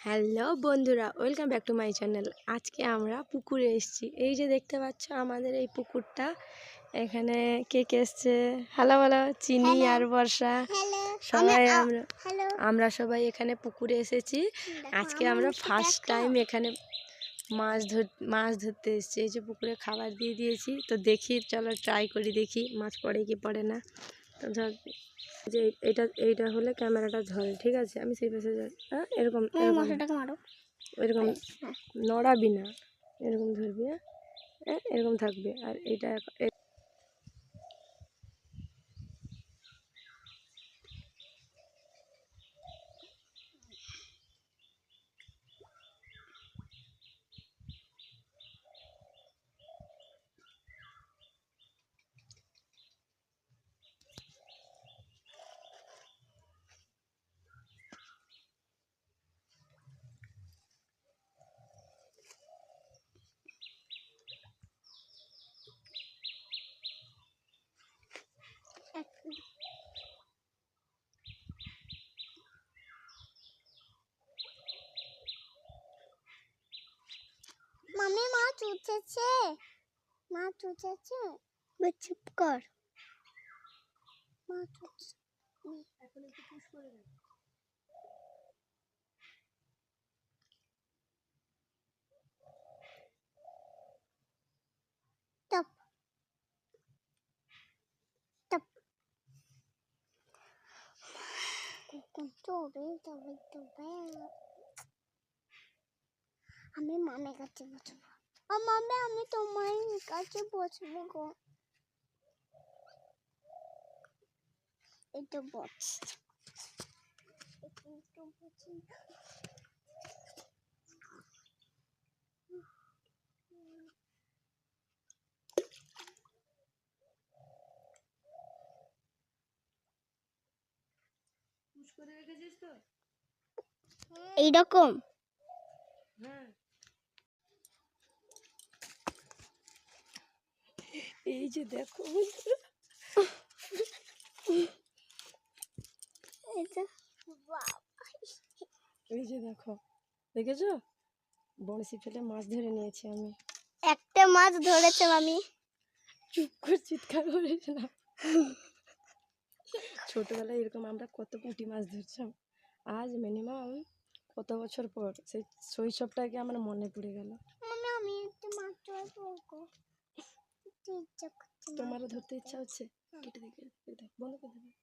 Hello বন্ধুরা, welcome back to my channel. আজকে আমরা পুকুরে এসেছি। এই যে দেখতে পাচ্ছ আমাদের এই পুকুরটা। এখানে কে কে এসছে? হ্যালো বলো। চিনি আর বর্ষা, সবাই আমরা সবাই এখানে পুকুরে এসেছি। আজকে আমরা ফার্স্ট টাইম এখানে মাছ ধরতে এসেছি। এই যে পুকুরে খাবার দিয়ে দিয়েছি, তো দেখি চলো ট্রাই করি, দেখি মাছ পড়ে কি পড়ে না। তো ধর যে এইটা হলে ক্যামেরাটা ধরে, ঠিক আছে? আমি সেই পাশে এরকম এরকম নড়াবি না, এরকম ধরবি, এরকম থাকবে। আর এটা মামি মাছ উঠেছে, চুপ কর। মাছ উঠছে, এখন একটু পুশ করে দে। টপ টপ আমি মামের কাছে বসবো। মামা আমি তোমার কাছে বসবো গো। এটা বস, পুশ করে রেখেছিস তো? এইরকম হ্যাঁ, এই যে দেখো এটা এই যে দেখো, দেখেছো? বড়শি ফেলে মাছ ধরে নিয়েছি আমি। একটা মাছ ধরেছে মামি। চুপ করে চিৎকার করেছিলাম। ছোটবেলায় এরকম আমরা কত পুঁটি মাছ ধরতাম। আজ মিনিমাম কত বছর পর সেই শৈশবটাকে আমার মনে পড়ে গেল। মামি আমি একটা মাছ ধরবো গো। তোমারও ধরতে ইচ্ছা হচ্ছে? কেটে দেখে বন্ধ করে দেবে।